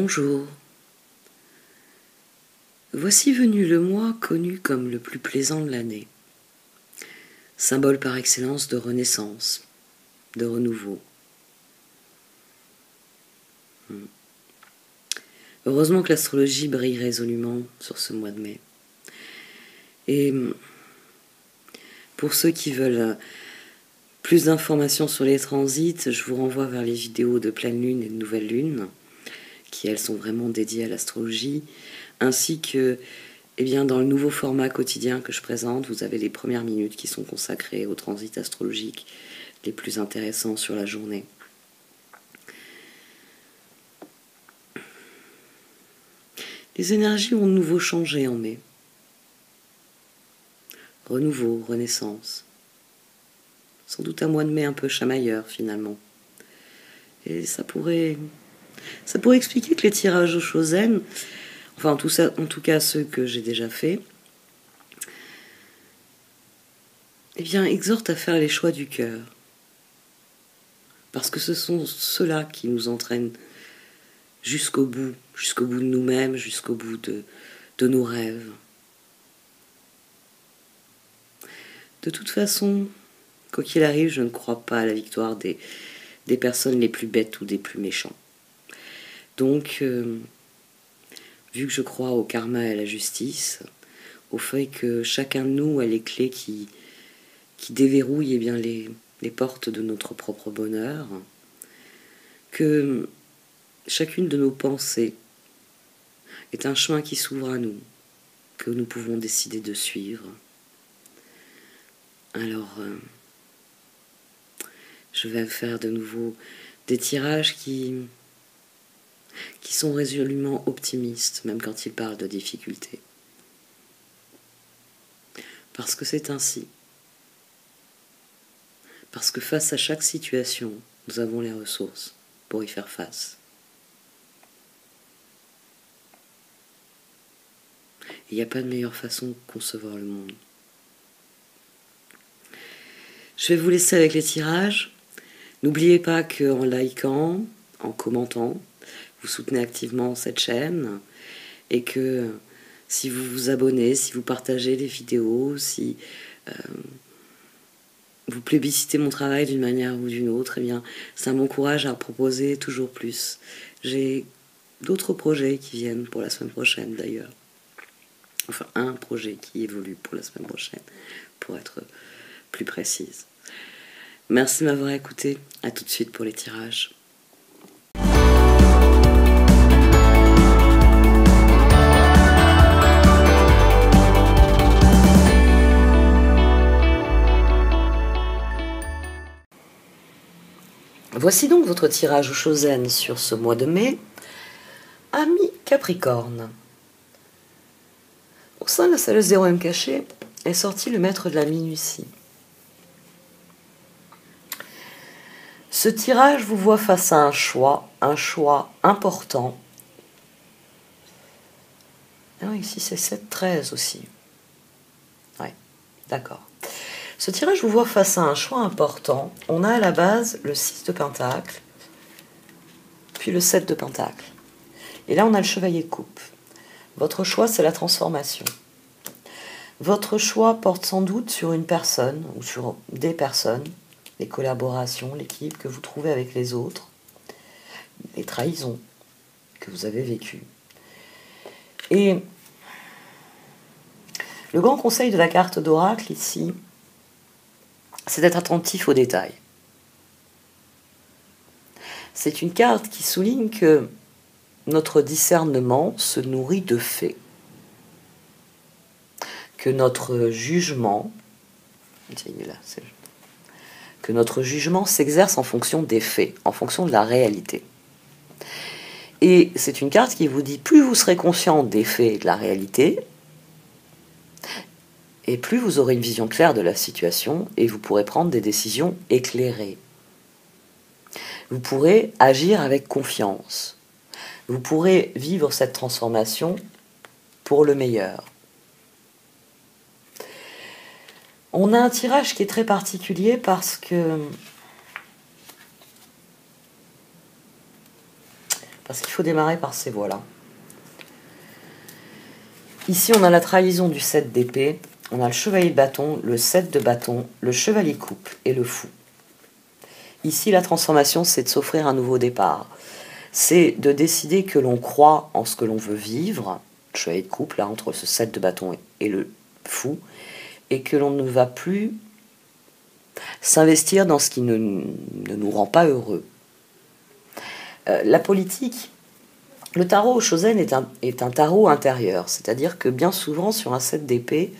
Bonjour. Voici venu le mois connu comme le plus plaisant de l'année, symbole par excellence de renaissance, de renouveau. Heureusement que l'astrologie brille résolument sur ce mois de mai. Et pour ceux qui veulent plus d'informations sur les transits, je vous renvoie vers les vidéos de pleine lune et de nouvelle lune, qui elles sont vraiment dédiées à l'astrologie, ainsi que dans le nouveau format quotidien que je présente, vous avez les premières minutes qui sont consacrées aux transits astrologiques les plus intéressants sur la journée. Les énergies ont de nouveau changé en mai. Renouveau, renaissance. Sans doute un mois de mai un peu chamailleur finalement. Et ça pourrait expliquer que les tirages au Shozen, enfin en tout cas ceux que j'ai déjà faits, exhortent à faire les choix du cœur. Parce que ce sont ceux-là qui nous entraînent jusqu'au bout de nous-mêmes, jusqu'au bout de nos rêves. De toute façon, quoi qu'il arrive, je ne crois pas à la victoire des personnes les plus bêtes ou des plus méchants. Donc, vu que je crois au karma et à la justice, au fait que chacun de nous a les clés qui déverrouillent les portes de notre propre bonheur, que chacune de nos pensées est un chemin qui s'ouvre à nous, que nous pouvons décider de suivre. Alors, je vais faire de nouveau des tirages qui sont résolument optimistes, même quand ils parlent de difficultés. Parce que c'est ainsi. Parce que face à chaque situation, nous avons les ressources pour y faire face. Il n'y a pas de meilleure façon de concevoir le monde. Je vais vous laisser avec les tirages. N'oubliez pas qu'en likant, en commentant, vous soutenez activement cette chaîne et que si vous vous abonnez, si vous partagez les vidéos, si vous plébiscitez mon travail d'une manière ou d'une autre, ça m'encourage à proposer toujours plus. J'ai d'autres projets qui viennent pour la semaine prochaine d'ailleurs. Enfin, un projet qui évolue pour la semaine prochaine, pour être plus précise. Merci de m'avoir écouté. À tout de suite pour les tirages. Voici donc votre tirage au Shozen sur ce mois de mai. Ami Capricorne. Au sein de la sagesse 0M cachée est sorti le maître de la minutie. Ce tirage vous voit face à un choix important. Ah, ici c'est 7-13 aussi. Ouais, d'accord. Ce tirage vous voit face à un choix important. On a à la base le 6 de Pentacle, puis le 7 de Pentacle. Et là on a le chevalier de coupe. Votre choix, c'est la transformation. Votre choix porte sans doute sur une personne ou sur des personnes, les collaborations, l'équipe que vous trouvez avec les autres, les trahisons que vous avez vécues. Et le grand conseil de la carte d'oracle ici, c'est d'être attentif aux détails. C'est une carte qui souligne que notre discernement se nourrit de faits, que notre jugement s'exerce en fonction des faits, en fonction de la réalité. Et c'est une carte qui vous dit, plus vous serez conscient des faits et de la réalité, et plus vous aurez une vision claire de la situation, et vous pourrez prendre des décisions éclairées. Vous pourrez agir avec confiance. Vous pourrez vivre cette transformation pour le meilleur. On a un tirage qui est très particulier parce que Parce qu'il faut démarrer par ces voies-là. Ici, on a la trahison du 7 d'épée, on a le chevalier de bâton, le 7 de bâton, le chevalier coupe et le fou. Ici, la transformation, c'est de s'offrir un nouveau départ. C'est de décider que l'on croit en ce que l'on veut vivre, le chevalier de coupe, là, entre ce 7 de bâton et le fou, et que l'on ne va plus s'investir dans ce qui ne nous rend pas heureux. La politique, le tarot Shozen est un tarot intérieur, c'est-à-dire que bien souvent sur un 7 d'épée,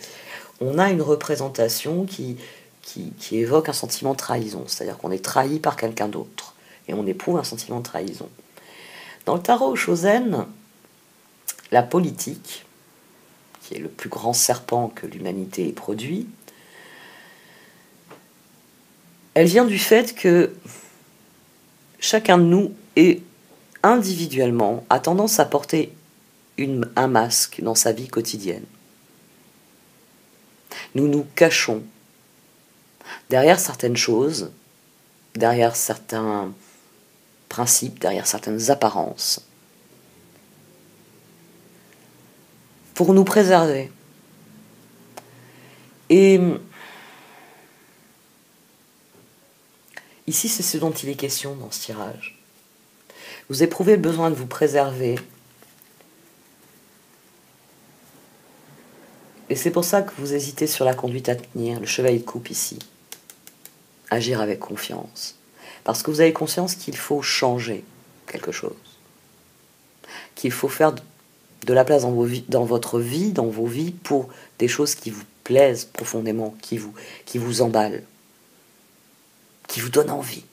on a une représentation qui évoque un sentiment de trahison, c'est-à-dire qu'on est trahi par quelqu'un d'autre, et on éprouve un sentiment de trahison. Dans le tarot Shozen, la politique, qui est le plus grand serpent que l'humanité ait produit, elle vient du fait que chacun de nous est individuellement a tendance à porter un masque dans sa vie quotidienne. Nous nous cachons derrière certaines choses, derrière certains principes, derrière certaines apparences, pour nous préserver. Et ici, c'est ce dont il est question dans ce tirage. Vous éprouvez le besoin de vous préserver. Et c'est pour ça que vous hésitez sur la conduite à tenir, le chevalier de coupe ici. Agir avec confiance. Parce que vous avez conscience qu'il faut changer quelque chose. Qu'il faut faire de la place dans votre vie, dans vos vies, pour des choses qui vous plaisent profondément, qui vous emballent, qui vous donnent envie.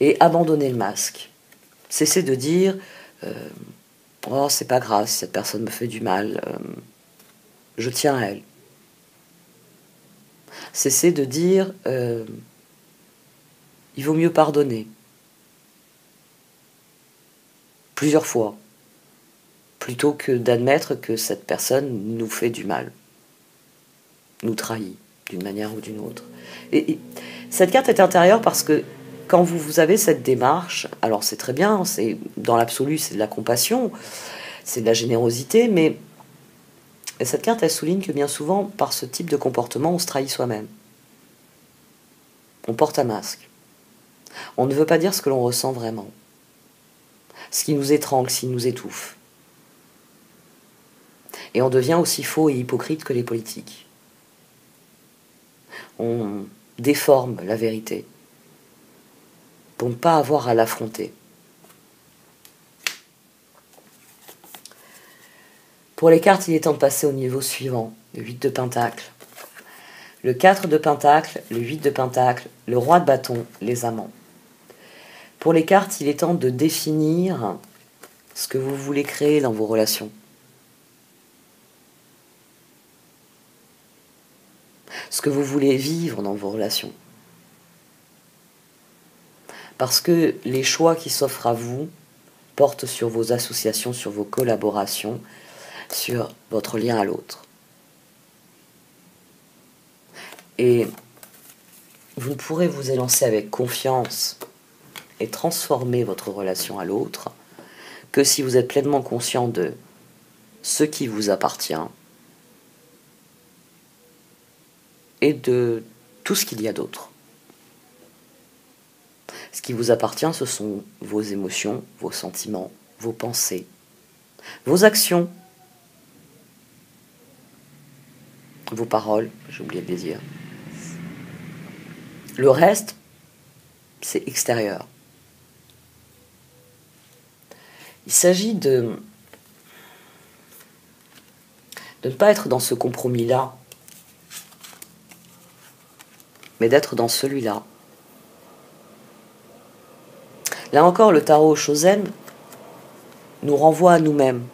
Et abandonner le masque. Cessez de dire oh, c'est pas grave si cette personne me fait du mal, je tiens à elle. Cessez de dire il vaut mieux pardonner. Plusieurs fois. Plutôt que d'admettre que cette personne nous fait du mal. Nous trahit d'une manière ou d'une autre. Et cette carte est intérieure parce que quand vous avez cette démarche, alors c'est très bien, c'est dans l'absolu, c'est de la compassion, c'est de la générosité, mais cette carte, elle souligne que bien souvent, par ce type de comportement, on se trahit soi-même. On porte un masque. On ne veut pas dire ce que l'on ressent vraiment. Ce qui nous étrangle, ce qui nous étouffe. Et on devient aussi faux et hypocrite que les politiques. On déforme la vérité pour ne pas avoir à l'affronter. Pour les cartes, il est temps de passer au niveau suivant, le 8 de Pentacle. Le 4 de Pentacle, le 8 de Pentacle, le Roi de Bâton, les amants. Pour les cartes, il est temps de définir ce que vous voulez créer dans vos relations. Ce que vous voulez vivre dans vos relations. Parce que les choix qui s'offrent à vous portent sur vos associations, sur vos collaborations, sur votre lien à l'autre. Et vous ne pourrez vous élancer avec confiance et transformer votre relation à l'autre que si vous êtes pleinement conscient de ce qui vous appartient et de tout ce qu'il y a d'autre. Ce qui vous appartient, ce sont vos émotions, vos sentiments, vos pensées, vos actions, vos paroles, j'ai oublié de les dire. Le reste, c'est extérieur. Il s'agit de ne pas être dans ce compromis-là, mais d'être dans celui-là. Là encore, le tarot Shozen nous renvoie à nous-mêmes.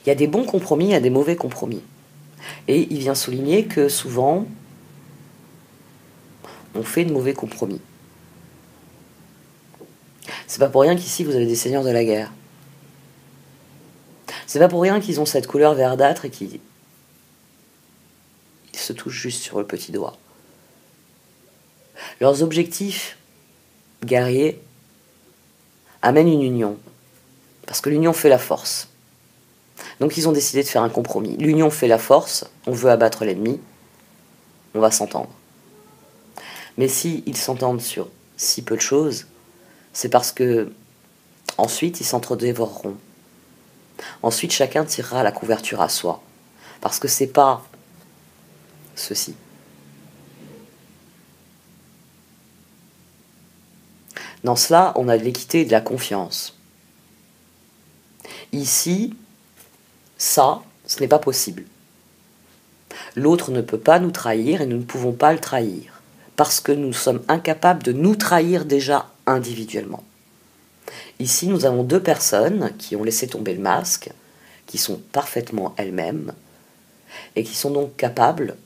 Il y a des bons compromis, il y a des mauvais compromis. Et il vient souligner que souvent, on fait de mauvais compromis. C'est pas pour rien qu'ici, vous avez des seigneurs de la guerre. C'est pas pour rien qu'ils ont cette couleur verdâtre et qu'ils se touchent juste sur le petit doigt. Leurs objectifs guerrier, amène une union. Parce que l'union fait la force. Donc ils ont décidé de faire un compromis. L'union fait la force, on veut abattre l'ennemi, on va s'entendre. Mais si ils s'entendent sur si peu de choses, c'est parce que ensuite ils s'entre-dévoreront. Ensuite chacun tirera la couverture à soi. Parce que c'est pas ceci. Dans cela, on a de l'équité et de la confiance. Ici, ça, ce n'est pas possible. L'autre ne peut pas nous trahir et nous ne pouvons pas le trahir, parce que nous sommes incapables de nous trahir déjà individuellement. Ici, nous avons deux personnes qui ont laissé tomber le masque, qui sont parfaitement elles-mêmes, et qui sont donc capables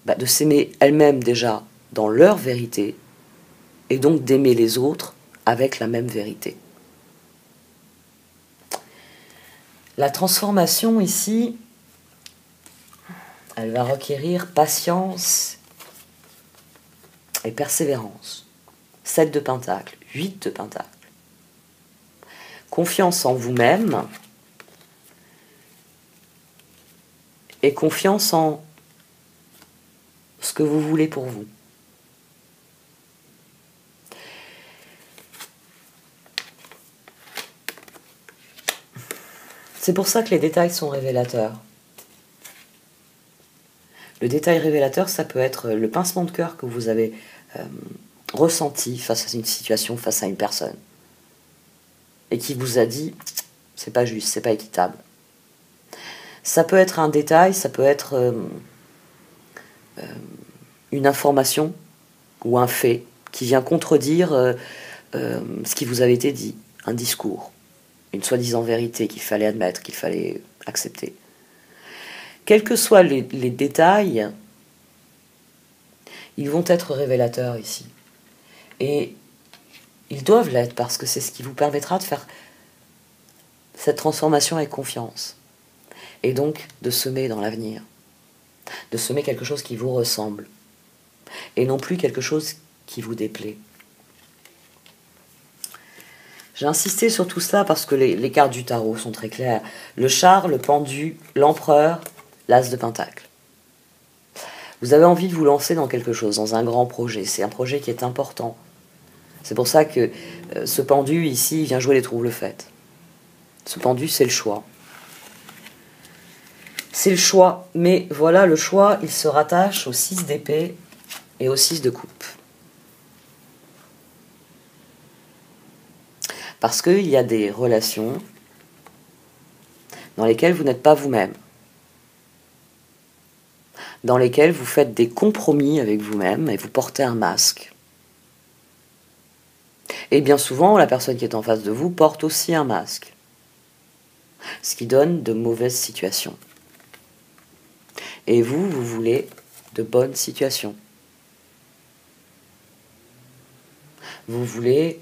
de s'aimer elles-mêmes déjà dans leur vérité, et donc d'aimer les autres avec la même vérité. La transformation ici, elle va requérir patience et persévérance. 7 de Pentacle, 8 de Pentacle. Confiance en vous-même et confiance en ce que vous voulez pour vous. C'est pour ça que les détails sont révélateurs. Le détail révélateur, ça peut être le pincement de cœur que vous avez ressenti face à une situation, face à une personne. Et qui vous a dit, c'est pas juste, c'est pas équitable. Ça peut être un détail, ça peut être une information ou un fait qui vient contredire ce qui vous avait été dit, un discours, une soi-disant vérité qu'il fallait admettre, qu'il fallait accepter. Quels que soient les détails, ils vont être révélateurs ici. Et ils doivent l'être parce que c'est ce qui vous permettra de faire cette transformation avec confiance. Et donc de semer dans l'avenir. De semer quelque chose qui vous ressemble. Et non plus quelque chose qui vous déplaît. J'ai insisté sur tout cela parce que les cartes du tarot sont très claires. Le char, le pendu, l'empereur, l'as de Pentacle. Vous avez envie de vous lancer dans quelque chose, dans un grand projet. C'est un projet qui est important. C'est pour ça que ce pendu ici vient jouer les troubles-fêtes. Ce pendu, c'est le choix. C'est le choix. Mais voilà, le choix, il se rattache au 6 d'épée et au 6 de coupe. Parce qu'il y a des relations dans lesquelles vous n'êtes pas vous-même. Dans lesquelles vous faites des compromis avec vous-même et vous portez un masque. Et bien souvent, la personne qui est en face de vous porte aussi un masque. Ce qui donne de mauvaises situations. Et vous, vous voulez de bonnes situations. Vous voulez...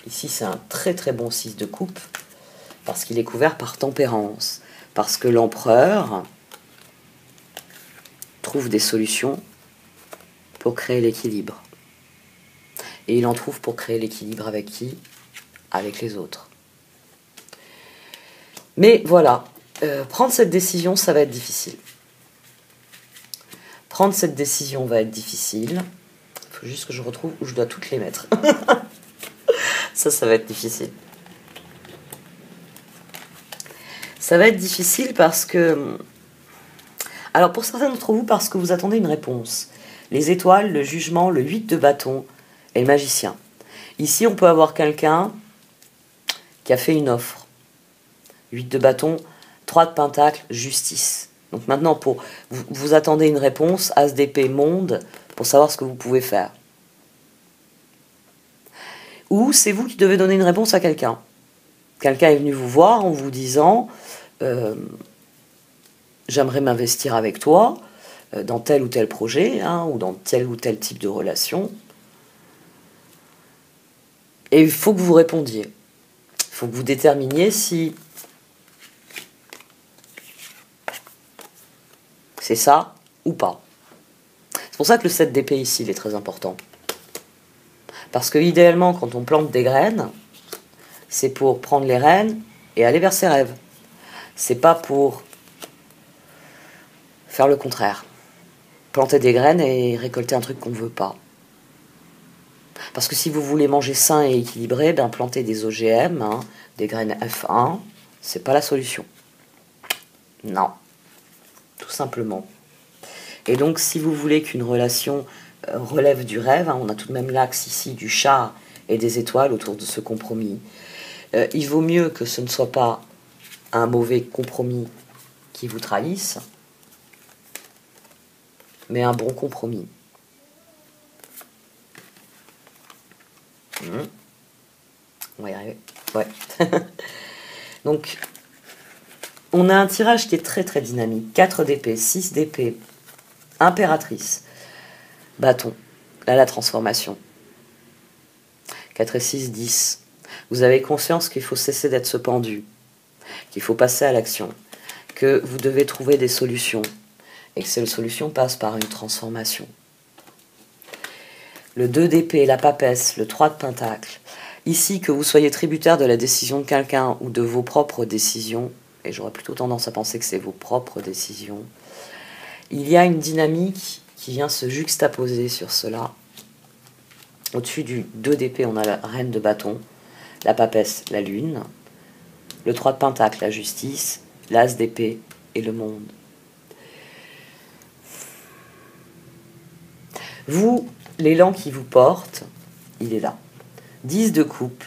Ici, c'est un très très bon 6 de coupe, parce qu'il est couvert par tempérance. Parce que l'empereur trouve des solutions pour créer l'équilibre. Et il en trouve pour créer l'équilibre avec qui? Avec les autres. Mais voilà, prendre cette décision, ça va être difficile. Prendre cette décision va être difficile. Il faut juste que je retrouve où je dois toutes les mettre. Ça va être difficile. Ça va être difficile parce que... Alors pour certains d'entre vous, parce que vous attendez une réponse. Les étoiles, le jugement, le 8 de bâton et le magicien. Ici, on peut avoir quelqu'un qui a fait une offre. 8 de bâton, 3 de pentacle, justice. Donc maintenant, vous attendez une réponse, as d'épée, monde, pour savoir ce que vous pouvez faire. Ou c'est vous qui devez donner une réponse à quelqu'un. Quelqu'un est venu vous voir en vous disant j'aimerais m'investir avec toi dans tel ou tel projet, ou dans tel ou tel type de relation. Et il faut que vous répondiez. Il faut que vous déterminiez si c'est ça ou pas. pour ça que le 7 d'épée ici, il est très important. Parce que idéalement, quand on plante des graines, c'est pour prendre les rênes et aller vers ses rêves. C'est pas pour faire le contraire. Planter des graines et récolter un truc qu'on ne veut pas. Parce que si vous voulez manger sain et équilibré, ben planter des OGM, hein, des graines F1, c'est pas la solution. Non. Tout simplement. Et donc, si vous voulez qu'une relation relève du rêve, hein, on a tout de même l'axe ici du chat et des étoiles autour de ce compromis. Il vaut mieux que ce ne soit pas un mauvais compromis qui vous trahisse, mais un bon compromis. On va y arriver. Ouais. Donc, on a un tirage qui est très très dynamique. 4 d'épée, 6 d'épée, impératrice, bâton. Là, la transformation. 4 et 6, 10. Vous avez conscience qu'il faut cesser d'être ce pendu, qu'il faut passer à l'action, que vous devez trouver des solutions, et que ces solutions passent par une transformation. Le 2 d'épée, la papesse, le 3 de pentacle. Ici, que vous soyez tributaire de la décision de quelqu'un ou de vos propres décisions, et j'aurais plutôt tendance à penser que c'est vos propres décisions, il y a une dynamique qui vient se juxtaposer sur cela. Au-dessus du 2 d'épée, on a la reine de bâton, la papesse, la lune, le 3 de pentacle, la justice, l'as d'épée et le monde. Vous, l'élan qui vous porte, il est là. 10 de coupe,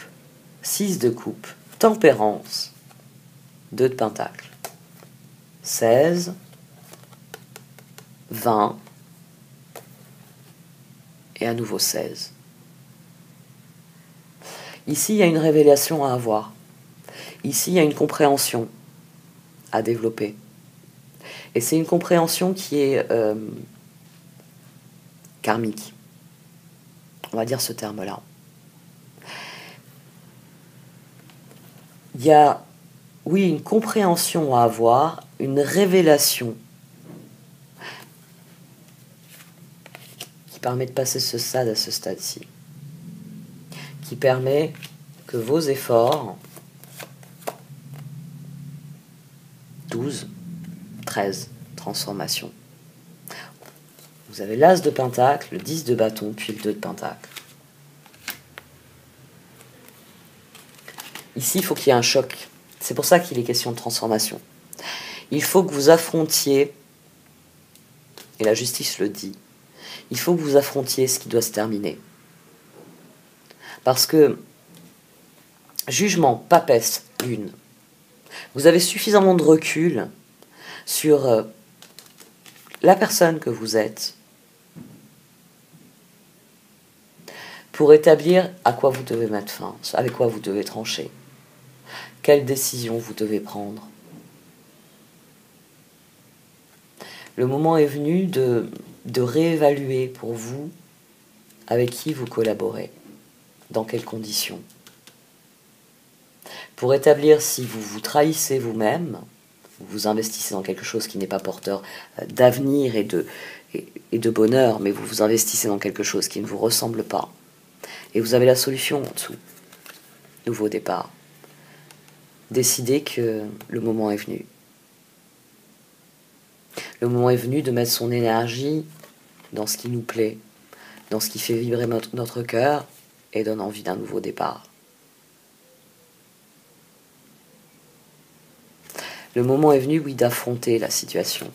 6 de coupe, tempérance, 2 de pentacle, 16, 20, et à nouveau 16. Ici, il y a une révélation à avoir. Ici, il y a une compréhension à développer. Et c'est une compréhension qui est karmique. On va dire ce terme-là. Il y a, oui, une compréhension à avoir, une révélation qui permet de passer ce stade à ce stade-ci. Qui permet que vos efforts, 12, 13, transformation. Vous avez l'as de pentacle, le 10 de bâton, puis le 2 de pentacle. Ici, il faut qu'il y ait un choc. C'est pour ça qu'il est question de transformation. Il faut que vous affrontiez, et la justice le dit, il faut que vous affrontiez ce qui doit se terminer. Parce que, jugement, papesse, lune, vous avez suffisamment de recul sur la personne que vous êtes pour établir à quoi vous devez mettre fin, avec quoi vous devez trancher, quelles décisions vous devez prendre. Le moment est venu de réévaluer pour vous avec qui vous collaborez, dans quelles conditions. Pour établir si vous vous trahissez vous-même, vous investissez dans quelque chose qui n'est pas porteur d'avenir et de bonheur, mais vous vous investissez dans quelque chose qui ne vous ressemble pas. Et vous avez la solution en dessous. Nouveau départ. Décidez que le moment est venu. Le moment est venu de mettre son énergie dans ce qui nous plaît, dans ce qui fait vibrer notre cœur et donne envie d'un nouveau départ. Le moment est venu, oui, d'affronter la situation,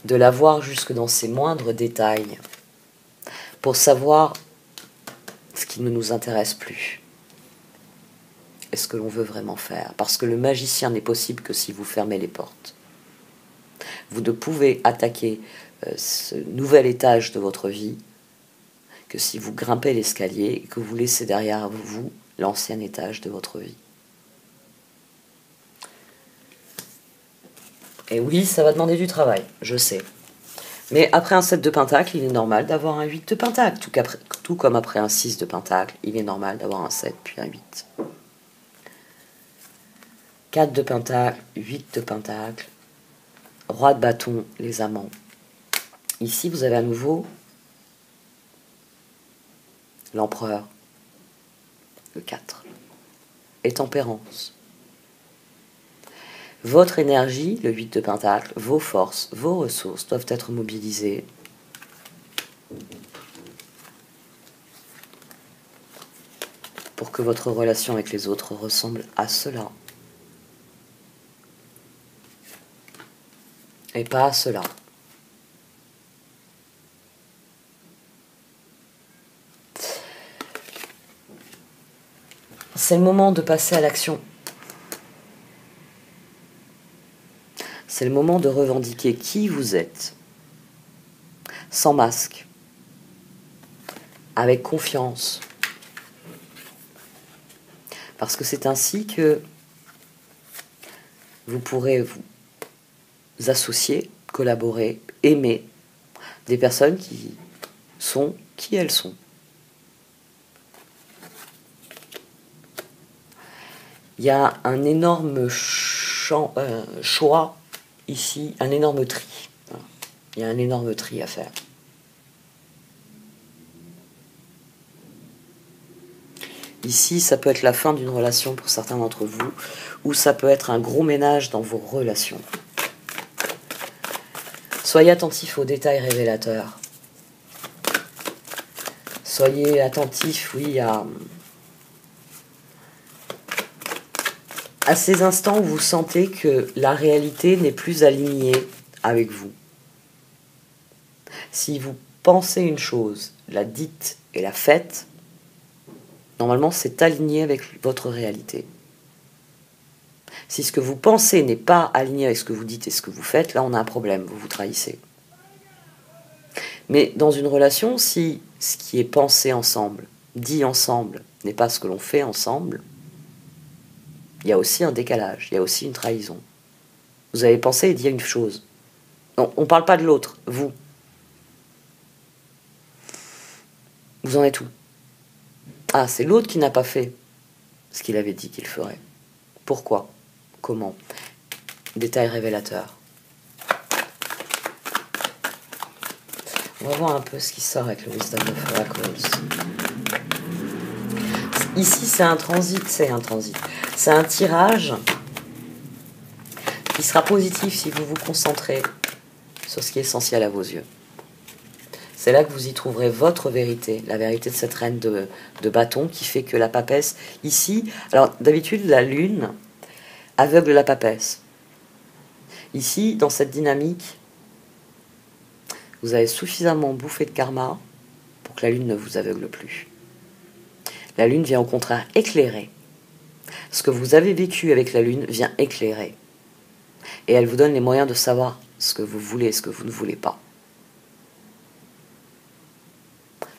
de la voir jusque dans ses moindres détails, pour savoir ce qui ne nous intéresse plus. Et ce que l'on veut vraiment faire. Parce que le magicien n'est possible que si vous fermez les portes. Vous ne pouvez attaquer ce nouvel étage de votre vie que si vous grimpez l'escalier et que vous laissez derrière vous l'ancien étage de votre vie. Et oui, ça va demander du travail, je sais. Mais après un 7 de pentacle, il est normal d'avoir un 8 de pentacle. Tout comme après un 6 de pentacle, il est normal d'avoir un 7 puis un 8. 4 de pentacle, 8 de pentacle, roi de bâton, les amants. Ici, vous avez à nouveau l'empereur, le 4, et tempérance. Votre énergie, le 8 de pentacle, vos forces, vos ressources doivent être mobilisées pour que votre relation avec les autres ressemble à cela. Et pas à cela. C'est le moment de passer à l'action. C'est le moment de revendiquer qui vous êtes, sans masque, avec confiance. Parce que c'est ainsi que vous pourrez vous associer, collaborer, aimer des personnes qui sont qui elles sont. Il y a un énorme choix ici, un énorme tri. Il y a un énorme tri à faire. Ici, ça peut être la fin d'une relation pour certains d'entre vous, ou ça peut être un gros ménage dans vos relations. Soyez attentifs aux détails révélateurs. Soyez attentifs, oui, à ces instants où vous sentez que la réalité n'est plus alignée avec vous. Si vous pensez une chose, la dites et la faites, normalement c'est aligné avec votre réalité. Si ce que vous pensez n'est pas aligné avec ce que vous dites et ce que vous faites, là on a un problème, vous vous trahissez. Mais dans une relation, si ce qui est pensé ensemble, dit ensemble, n'est pas ce que l'on fait ensemble, il y a aussi un décalage, il y a aussi une trahison. Vous avez pensé et dit une chose. Non, on ne parle pas de l'autre, vous. Vous en êtes où? Ah, c'est l'autre qui n'a pas fait ce qu'il avait dit qu'il ferait. Pourquoi? Comment? Détail révélateur. On va voir un peu ce qui sort avec le Wisdom of Oracles. Ici, c'est un transit. C'est un tirage qui sera positif si vous vous concentrez sur ce qui est essentiel à vos yeux. C'est là que vous y trouverez votre vérité, la vérité de cette reine de bâton qui fait que la papesse, ici, alors d'habitude la lune aveugle la papesse. Ici, dans cette dynamique, vous avez suffisamment bouffé de karma pour que la lune ne vous aveugle plus. La lune vient au contraire éclairer. Ce que vous avez vécu avec la lune vient éclairer. Et elle vous donne les moyens de savoir ce que vous voulez et ce que vous ne voulez pas.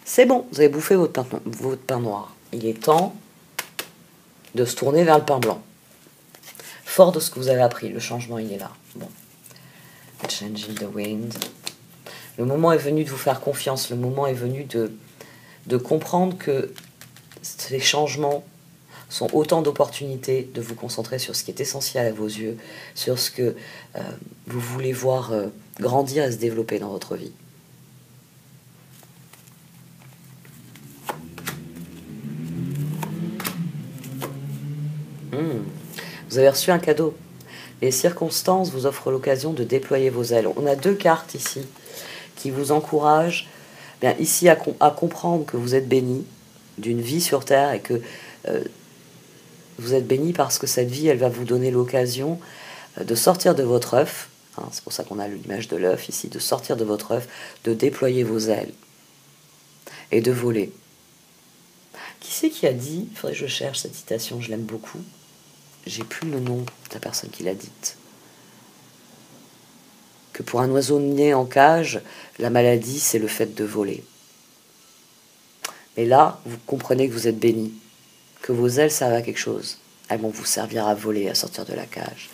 C'est bon, vous avez bouffé votre pain noir. Il est temps de se tourner vers le pain blanc. Fort de ce que vous avez appris, le changement il est là. Bon. Changing the wind. Le moment est venu de vous faire confiance, le moment est venu de comprendre que ces changements sont autant d'opportunités de vous concentrer sur ce qui est essentiel à vos yeux, sur ce que vous voulez voir grandir et se développer dans votre vie. Vous avez reçu un cadeau. Les circonstances vous offrent l'occasion de déployer vos ailes. On a deux cartes ici qui vous encouragent ici à comprendre que vous êtes béni d'une vie sur Terre et que vous êtes béni parce que cette vie, elle va vous donner l'occasion de sortir de votre œuf. C'est pour ça qu'on a l'image de l'œuf ici, de sortir de votre œuf, de déployer vos ailes et de voler. Qui c'est qui a dit, il faudrait que je cherche cette citation, je l'aime beaucoup. J'ai plus le nom de la personne qui l'a dite. Que pour un oiseau né en cage, la maladie, c'est le fait de voler. Mais là, vous comprenez que vous êtes béni, que vos ailes servent à quelque chose. Elles vont vous servir à voler, à sortir de la cage.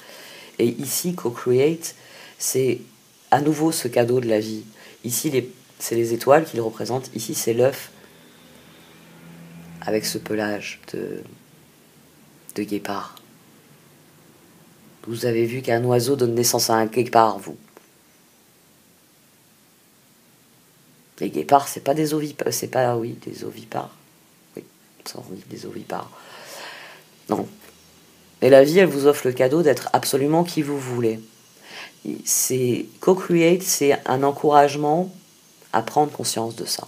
Et ici, Co-Create, c'est à nouveau ce cadeau de la vie. Ici, c'est les étoiles qui le représentent. Ici, c'est l'œuf avec ce pelage de guépard. Vous avez vu qu'un oiseau donne naissance à un guépard, vous. guépards, c'est pas des ovipares, c'est pas, oui, des ovipares. Oui, ça on dit des ovipares. Non. Et la vie, elle vous offre le cadeau d'être absolument qui vous voulez. C'est co-create, c'est un encouragement à prendre conscience de ça.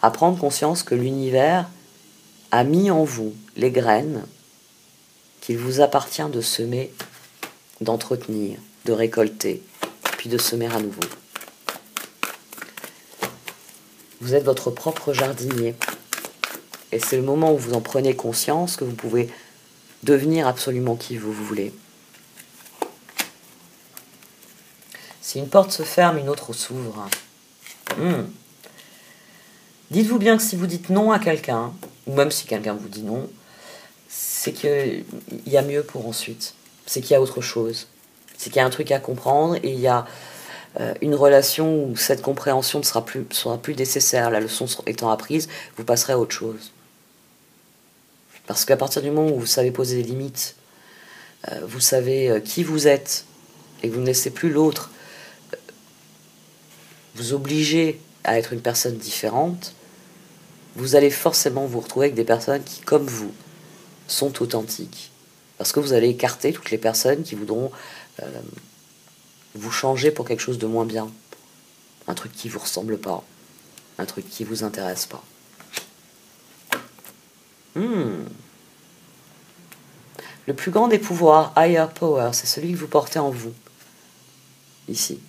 À prendre conscience que l'univers a mis en vous les graines qu'il vous appartient de semer, d'entretenir, de récolter, puis de semer à nouveau. Vous êtes votre propre jardinier. Et c'est le moment où vous en prenez conscience que vous pouvez devenir absolument qui vous voulez. Si une porte se ferme, une autre s'ouvre. Dites-vous bien que si vous dites non à quelqu'un, ou même si quelqu'un vous dit non, c'est qu'il y a mieux pour ensuite. C'est qu'il y a autre chose. C'est qu'il y a un truc à comprendre et il y a une relation où cette compréhension ne sera plus nécessaire. La leçon étant apprise, vous passerez à autre chose. Parce qu'à partir du moment où vous savez poser des limites, vous savez qui vous êtes, et que vous ne laissez plus l'autre vous obliger à être une personne différente, vous allez forcément vous retrouver avec des personnes qui, comme vous, sont authentiques. Parce que vous allez écarter toutes les personnes qui voudront vous changer pour quelque chose de moins bien. Un truc qui ne vous ressemble pas. Un truc qui ne vous intéresse pas. Le plus grand des pouvoirs, higher power, c'est celui que vous portez en vous. Ici.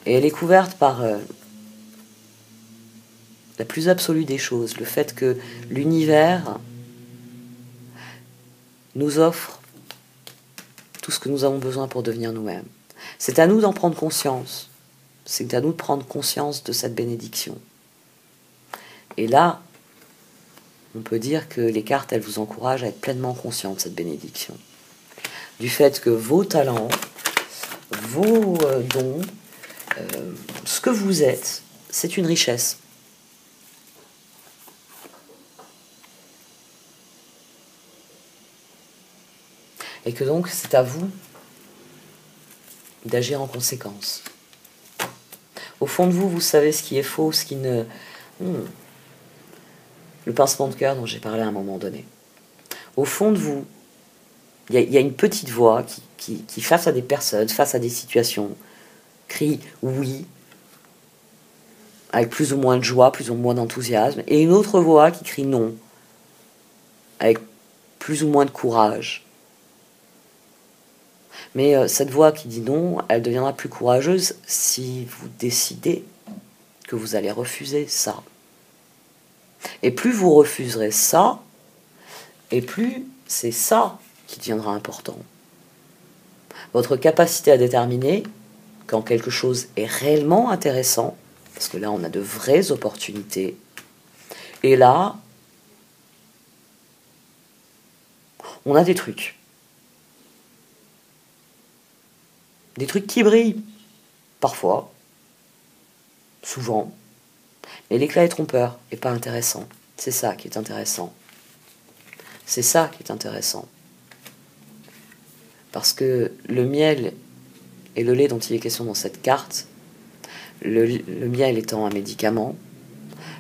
Et elle est couverte par la plus absolue des choses, le fait que l'univers nous offre tout ce que nous avons besoin pour devenir nous-mêmes. C'est à nous d'en prendre conscience. C'est à nous de prendre conscience de cette bénédiction. Et là, on peut dire que les cartes, elles vous encouragent à être pleinement conscient de cette bénédiction. Du fait que vos talents, vos dons, ce que vous êtes, c'est une richesse. Et que donc, c'est à vous d'agir en conséquence. Au fond de vous, vous savez ce qui est faux, ce qui ne... Le pincement de cœur dont j'ai parlé à un moment donné. Au fond de vous, il y a une petite voix qui, face à des personnes, face à des situations, crie oui, avec plus ou moins de joie, plus ou moins d'enthousiasme, et une autre voix qui crie non, avec plus ou moins de courage. Mais cette voix qui dit non, elle deviendra plus courageuse si vous décidez que vous allez refuser ça. Et plus vous refuserez ça, et plus c'est ça qui deviendra important. Votre capacité à déterminer quand quelque chose est réellement intéressant, parce que là on a de vraies opportunités, et là on a des trucs qui brillent, parfois, souvent, mais l'éclat est trompeur et pas intéressant. C'est ça qui est intéressant. C'est ça qui est intéressant. Parce que le miel et le lait dont il est question dans cette carte, le miel étant un médicament,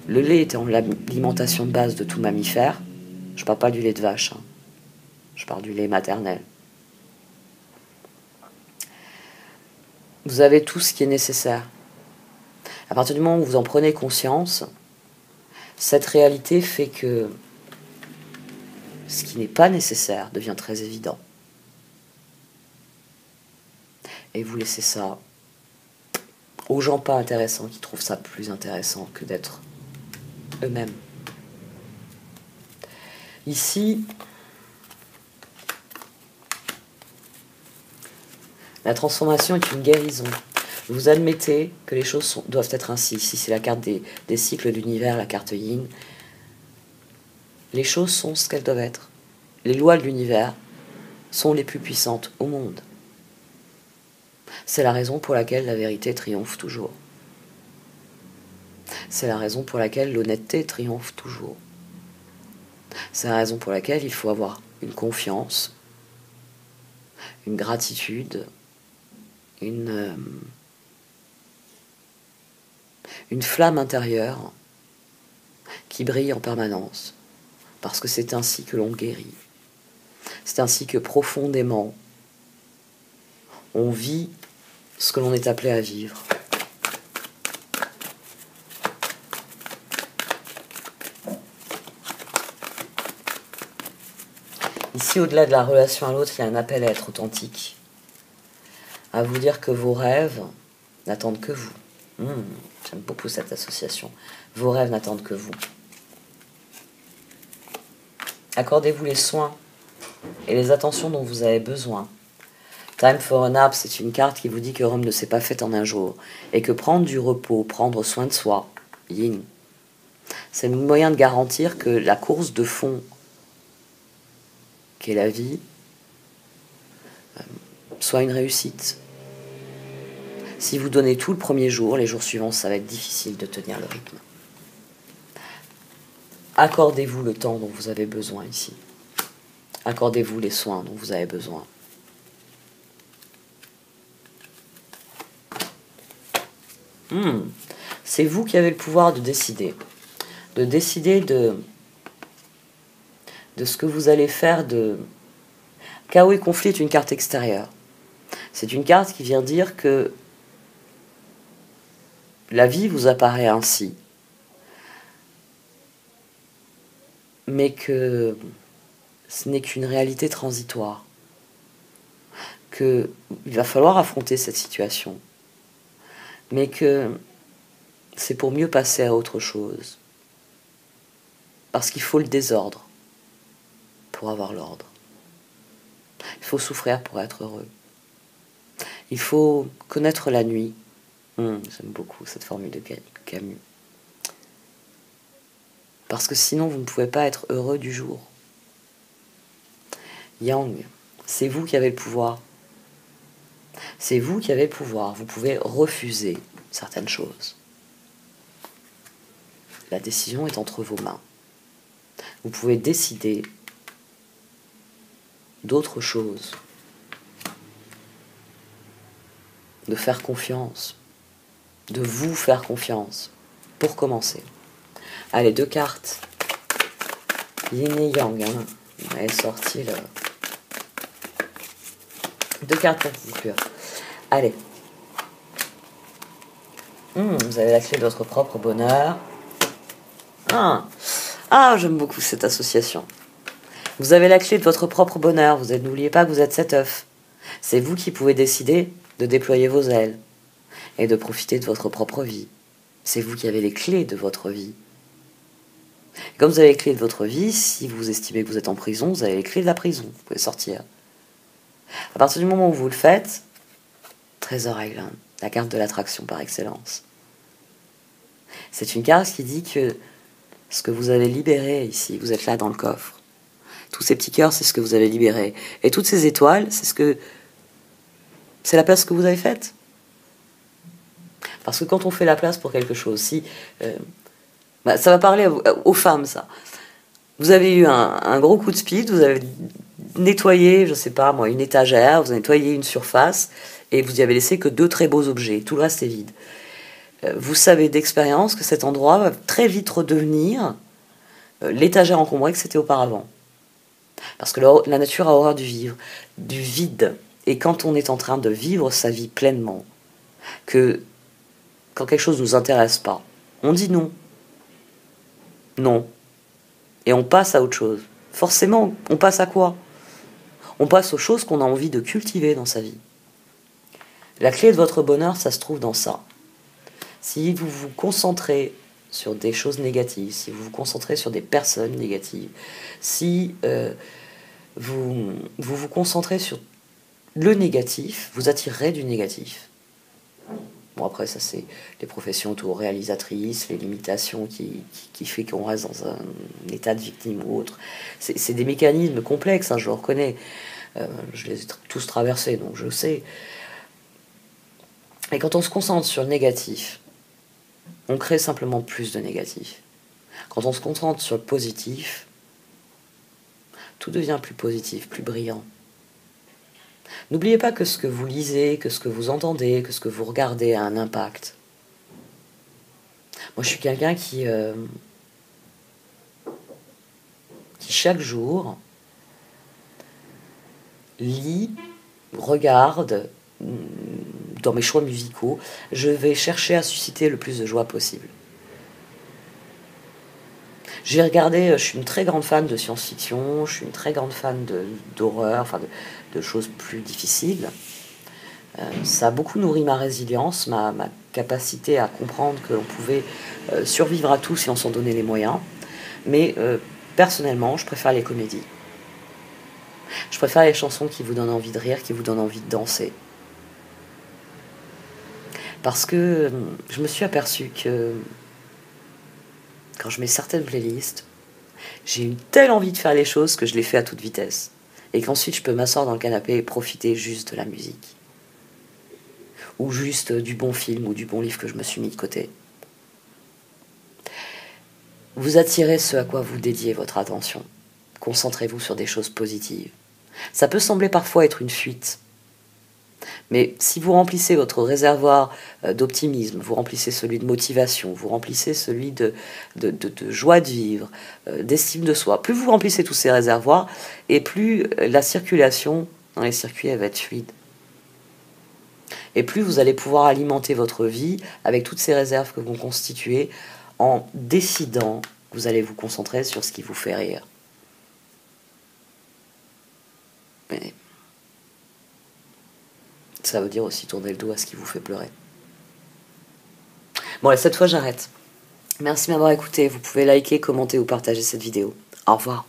le lait étant l'alimentation de base de tout mammifère, je parle pas du lait de vache, hein. Je parle du lait maternel. Vous avez tout ce qui est nécessaire. À partir du moment où vous en prenez conscience, cette réalité fait que ce qui n'est pas nécessaire devient très évident. Et vous laissez ça aux gens pas intéressants qui trouvent ça plus intéressant que d'être eux-mêmes. Ici, la transformation est une guérison. Vous admettez que les choses doivent être ainsi. Ici, c'est la carte des cycles d'univers, la carte yin. Les choses sont ce qu'elles doivent être. Les lois de l'univers sont les plus puissantes au monde. C'est la raison pour laquelle la vérité triomphe toujours. C'est la raison pour laquelle l'honnêteté triomphe toujours. C'est la raison pour laquelle il faut avoir une confiance, une gratitude, une une flamme intérieure qui brille en permanence, parce que c'est ainsi que l'on guérit. C'est ainsi que profondément, on vit ce que l'on est appelé à vivre. Ici, au-delà de la relation à l'autre, il y a un appel à être authentique, à vous dire que vos rêves n'attendent que vous. J'aime beaucoup cette association. Vos rêves n'attendent que vous. Accordez-vous les soins et les attentions dont vous avez besoin. Time for a nap, c'est une carte qui vous dit que Rome ne s'est pas faite en un jour et que prendre du repos, prendre soin de soi, yin, c'est le moyen de garantir que la course de fond qu'est la vie soit une réussite. Si vous donnez tout le premier jour, les jours suivants, ça va être difficile de tenir le rythme. Accordez-vous le temps dont vous avez besoin ici. Accordez-vous les soins dont vous avez besoin. C'est vous qui avez le pouvoir de décider de ce que vous allez faire de... Chaos et conflit est une carte extérieure. C'est une carte qui vient dire que la vie vous apparaît ainsi, mais que ce n'est qu'une réalité transitoire, qu'il va falloir affronter cette situation, mais que c'est pour mieux passer à autre chose, parce qu'il faut le désordre pour avoir l'ordre. Il faut souffrir pour être heureux. Il faut connaître la nuit. J'aime beaucoup cette formule de Camus. Parce que sinon, vous ne pouvez pas être heureux du jour. Yang, c'est vous qui avez le pouvoir. C'est vous qui avez le pouvoir. Vous pouvez refuser certaines choses. La décision est entre vos mains. Vous pouvez décider d'autres choses, de faire confiance, de vous faire confiance, pour commencer. Allez, 2 cartes. Yin et Yang, hein. Elle est sortie là. 2 cartes pour conclure. Allez. Vous avez la clé de votre propre bonheur. J'aime beaucoup cette association. Vous avez la clé de votre propre bonheur. N'oubliez pas que vous êtes cet œuf. C'est vous qui pouvez décider de déployer vos ailes et de profiter de votre propre vie. C'est vous qui avez les clés de votre vie. Et comme vous avez les clés de votre vie, si vous estimez que vous êtes en prison, vous avez les clés de la prison. Vous pouvez sortir. À partir du moment où vous le faites, Treasure Island, la carte de l'attraction par excellence. C'est une carte qui dit que ce que vous avez libéré ici, vous êtes là dans le coffre. Tous ces petits cœurs, c'est ce que vous avez libéré. Et toutes ces étoiles, c'est la place que vous avez faite. Parce que quand on fait la place pour quelque chose, ça va parler aux femmes, ça. Vous avez eu un gros coup de speed, vous avez nettoyé, je sais pas moi, une étagère, vous avez nettoyé une surface, et vous y avez laissé que 2 très beaux objets. Tout le reste est vide. Vous savez d'expérience que cet endroit va très vite redevenir l'étagère encombrée que c'était auparavant. Parce que la nature a horreur du vide. Et quand on est en train de vivre sa vie pleinement, quand quelque chose ne nous intéresse pas, on dit non. Non. Et on passe à autre chose. Forcément, on passe à quoi? On passe aux choses qu'on a envie de cultiver dans sa vie. La clé de votre bonheur, ça se trouve dans ça. Si vous vous concentrez sur des choses négatives, si vous vous concentrez sur des personnes négatives, si vous vous concentrez sur le négatif, vous attirerez du négatif. Bon, après, ça, c'est les professions auto-réalisatrices, les limitations qui fait qu'on reste dans un état de victime ou autre. C'est des mécanismes complexes, hein, je le reconnais. Je les ai tous traversés, donc je sais. Et quand on se concentre sur le négatif, on crée simplement plus de négatif. Quand on se concentre sur le positif, tout devient plus positif, plus brillant. N'oubliez pas que ce que vous lisez, que ce que vous entendez, que ce que vous regardez a un impact. Moi, je suis quelqu'un qui chaque jour lit, regarde, dans mes choix musicaux, je vais chercher à susciter le plus de joie possible. J'ai regardé, je suis une très grande fan de science-fiction, je suis une très grande fan d'horreur, enfin de choses plus difficiles. Ça a beaucoup nourri ma résilience, ma capacité à comprendre que l'on pouvait survivre à tout si on s'en donnait les moyens. Mais personnellement, je préfère les comédies. Je préfère les chansons qui vous donnent envie de rire, qui vous donnent envie de danser. Parce que je me suis aperçue que quand je mets certaines playlists, j'ai une telle envie de faire les choses que je les fais à toute vitesse. Et qu'ensuite je peux m'asseoir dans le canapé et profiter juste de la musique. Ou juste du bon film ou du bon livre que je me suis mis de côté. Vous attirez ce à quoi vous dédiez votre attention. Concentrez-vous sur des choses positives. Ça peut sembler parfois être une fuite. Mais si vous remplissez votre réservoir d'optimisme, vous remplissez celui de motivation, vous remplissez celui de joie de vivre, d'estime de soi, plus vous remplissez tous ces réservoirs, et plus la circulation dans les circuits elle va être fluide. Et plus vous allez pouvoir alimenter votre vie avec toutes ces réserves que vous constituez en décidant que vous allez vous concentrer sur ce qui vous fait rire. Mais ça veut dire aussi tourner le dos à ce qui vous fait pleurer. Bon, allez, cette fois j'arrête. Merci de m'avoir écouté. Vous pouvez liker, commenter ou partager cette vidéo. Au revoir.